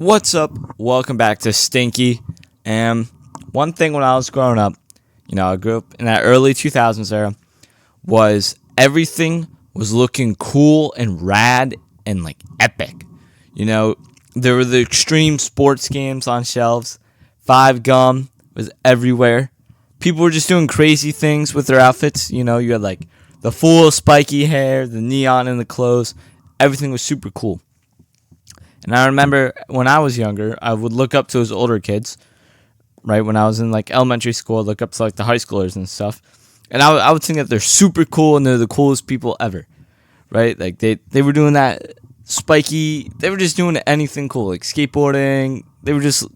What's up? Welcome back to Stinky. And one thing when I was growing up, I grew up in that early 2000s era, was everything was looking cool and rad and like epic. There were the extreme sports games on shelves. Five Gum was everywhere. People were just doing crazy things with their outfits. You had like the full spiky hair, the neon in the clothes. Everything was super cool. And I remember when I was younger, I would look up to those older kids, right? When I was in like elementary school, I'd look up to like the high schoolers and stuff. And I would think that they're super cool and they're the coolest people ever, right? Like they were doing that spiky, they were just doing anything cool, like skateboarding. They were just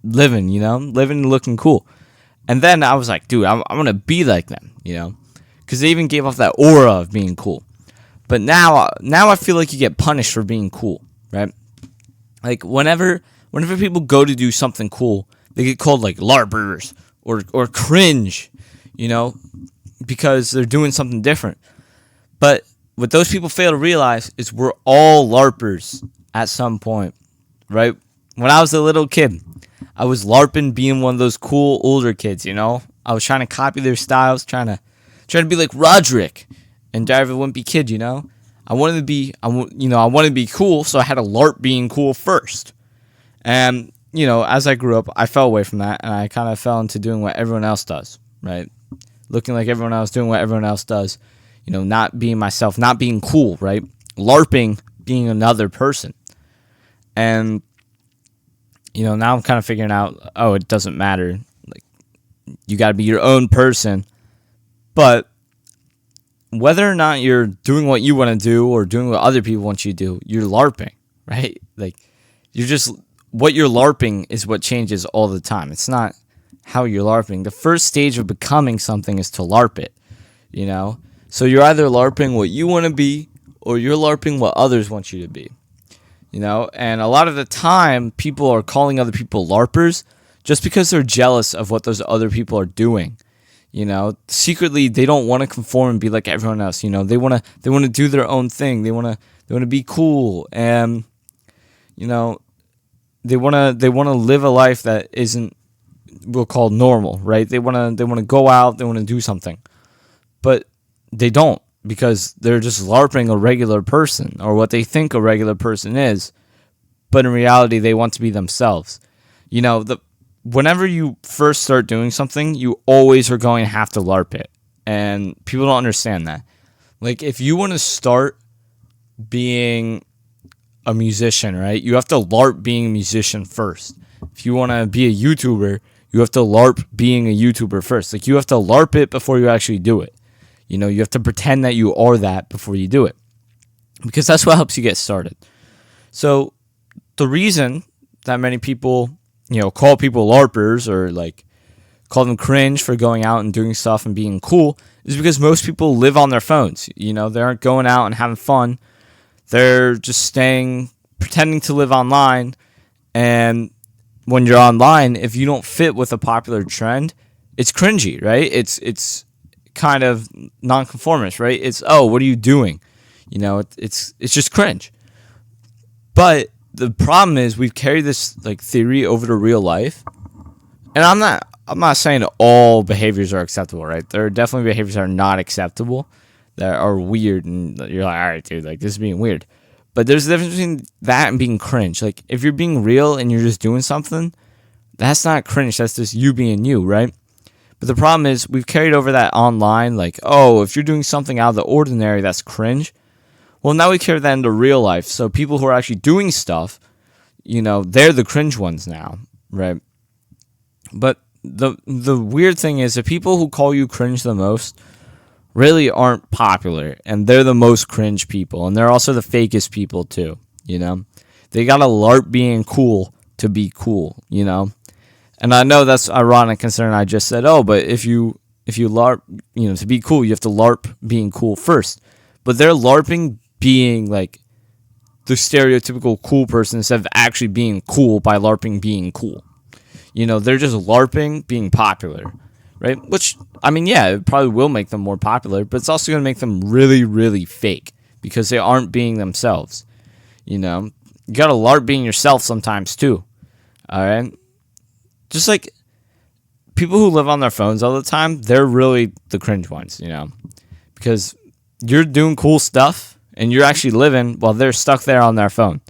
living, living and looking cool. And then I was like, dude, I'm going to be like them, because they even gave off that aura of being cool. But now I feel like you get punished for being cool, right? Like whenever people go to do something cool, they get called like larpers or cringe, because they're doing something different. But what those people fail to realize is we're all larpers at some point, right? When I was a little kid, I was larping being one of those cool older kids, I was trying to copy their styles, trying to be like Roderick and Diary of a Wimpy Kid, I wanted to be cool, so I had to LARP being cool first. And, as I grew up, I fell away from that, and I kind of fell into doing what everyone else does, right? Looking like everyone else, doing what everyone else does, not being myself, not being cool, right? LARPing being another person. And, now I'm kind of figuring out, it doesn't matter. Like, you got to be your own person. But whether or not you're doing what you want to do or doing what other people want you to do, you're LARPing, right? Like, what you're LARPing is what changes all the time. It's not how you're LARPing. The first stage of becoming something is to LARP it, So you're either LARPing what you want to be or you're LARPing what others want you to be, And a lot of the time, people are calling other people LARPers just because they're jealous of what those other people are doing. Secretly they don't want to conform and be like everyone else. They want to do their own thing. They want to be cool, and they want to live a life that isn't we'll call normal, right? They want to go out, they want to do something, but they don't, because they're just LARPing a regular person or what they think a regular person is, but in reality they want to be themselves. Whenever you first start doing something, you always are going to have to LARP it. And people don't understand that. Like, if you want to start being a musician, right, you have to LARP being a musician first. If you want to be a YouTuber, you have to LARP being a YouTuber first. Like, you have to LARP it before you actually do it. You have to pretend that you are that before you do it, because that's what helps you get started. So the reason that many people call people LARPers or like call them cringe for going out and doing stuff and being cool is because most people live on their phones. They aren't going out and having fun. They're just pretending to live online. And when you're online, if you don't fit with a popular trend, it's cringy, right? It's kind of nonconformist, right? It's, what are you doing? It's just cringe. But the problem is we've carried this like theory over to real life, and I'm not saying all behaviors are acceptable, right? There are definitely behaviors that are not acceptable, that are weird, and you're like, all right, dude, like this is being weird. But there's a difference between that and being cringe. Like, if you're being real and you're just doing something, that's not cringe. That's just you being you, right? But the problem is we've carried over that online, like, if you're doing something out of the ordinary, that's cringe. Well, now we carry that into real life. So people who are actually doing stuff, they're the cringe ones now, right? But the weird thing is the people who call you cringe the most really aren't popular, and they're the most cringe people, and they're also the fakest people too, They gotta LARP being cool to be cool, And I know that's ironic considering I just said, but if you LARP, to be cool, you have to LARP being cool first. But they're LARPing being like the stereotypical cool person instead of actually being cool by LARPing being cool. They're just LARPing being popular, right? Which, it probably will make them more popular, but it's also going to make them really, really fake because they aren't being themselves. you gotta LARP being yourself sometimes too. All right, just like people who live on their phones all the time, they're really the cringe ones, because you're doing cool stuff and you're actually living while they're stuck there on their phone.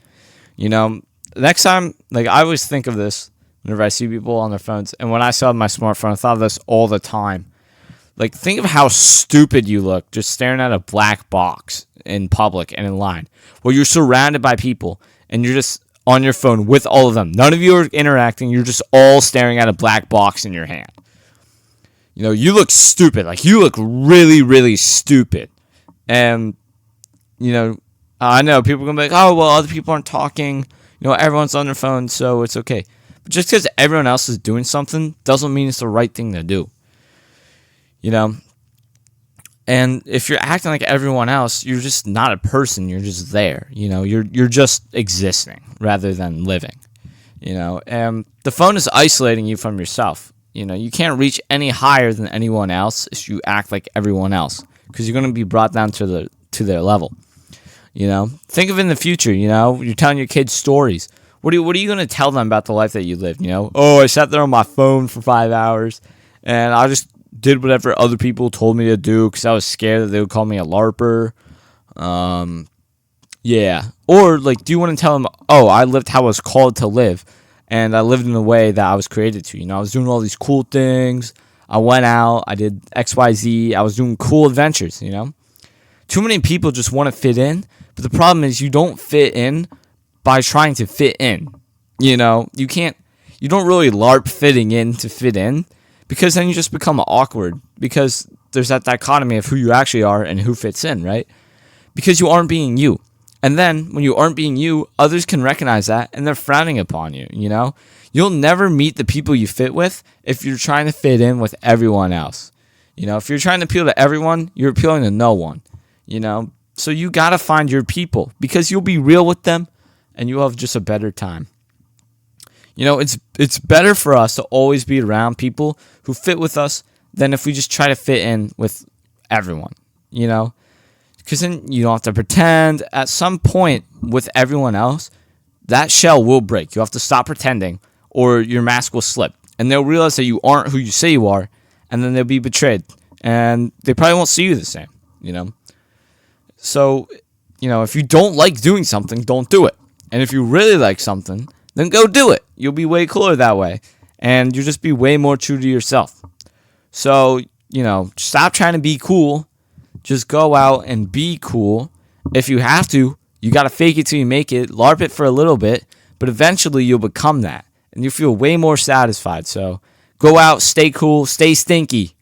Next time, like I always think of this whenever I see people on their phones, and when I saw my smartphone, I thought of this all the time. Like, think of how stupid you look just staring at a black box in public and in line. Well, you're surrounded by people, and you're just on your phone with all of them. None of you are interacting. You're just all staring at a black box in your hand. You look stupid. Like, you look really, really stupid. And, I know people are going to be like, oh, well, other people aren't talking. Everyone's on their phone, so it's okay. But just because everyone else is doing something doesn't mean it's the right thing to do. And if you're acting like everyone else, you're just not a person. You're just there. You're just existing rather than living. And the phone is isolating you from yourself. You can't reach any higher than anyone else if you act like everyone else, because you're going to be brought down to their level. Think of in the future. You're telling your kids stories. What are you going to tell them about the life that you lived? Oh, I sat there on my phone for 5 hours, and I just did whatever other people told me to do because I was scared that they would call me a LARPer. Yeah. Or, like, do you want to tell them, oh, I lived how I was called to live, and I lived in the way that I was created to? I was doing all these cool things. I went out. I did XYZ. I was doing cool adventures, Too many people just want to fit in, but the problem is you don't fit in by trying to fit in. You don't really LARP fitting in to fit in, because then you just become awkward, because there's that dichotomy of who you actually are and who fits in, right? Because you aren't being you. And then when you aren't being you, others can recognize that and they're frowning upon you, You'll never meet the people you fit with if you're trying to fit in with everyone else. If you're trying to appeal to everyone, you're appealing to no one, So you got to find your people, because you'll be real with them and you'll have just a better time. It's better for us to always be around people who fit with us than if we just try to fit in with everyone, because then you don't have to pretend. At some point with everyone else, that shell will break. You have to stop pretending, or your mask will slip, and they'll realize that you aren't who you say you are, and then they'll be betrayed, and they probably won't see you the same, So, if you don't like doing something, don't do it. And if you really like something, then go do it. You'll be way cooler that way, and you'll just be way more true to yourself. So, stop trying to be cool. Just go out and be cool. If you have to, you got to fake it till you make it. LARP it for a little bit, but eventually you'll become that, and you feel way more satisfied. So go out, stay cool, stay stinky.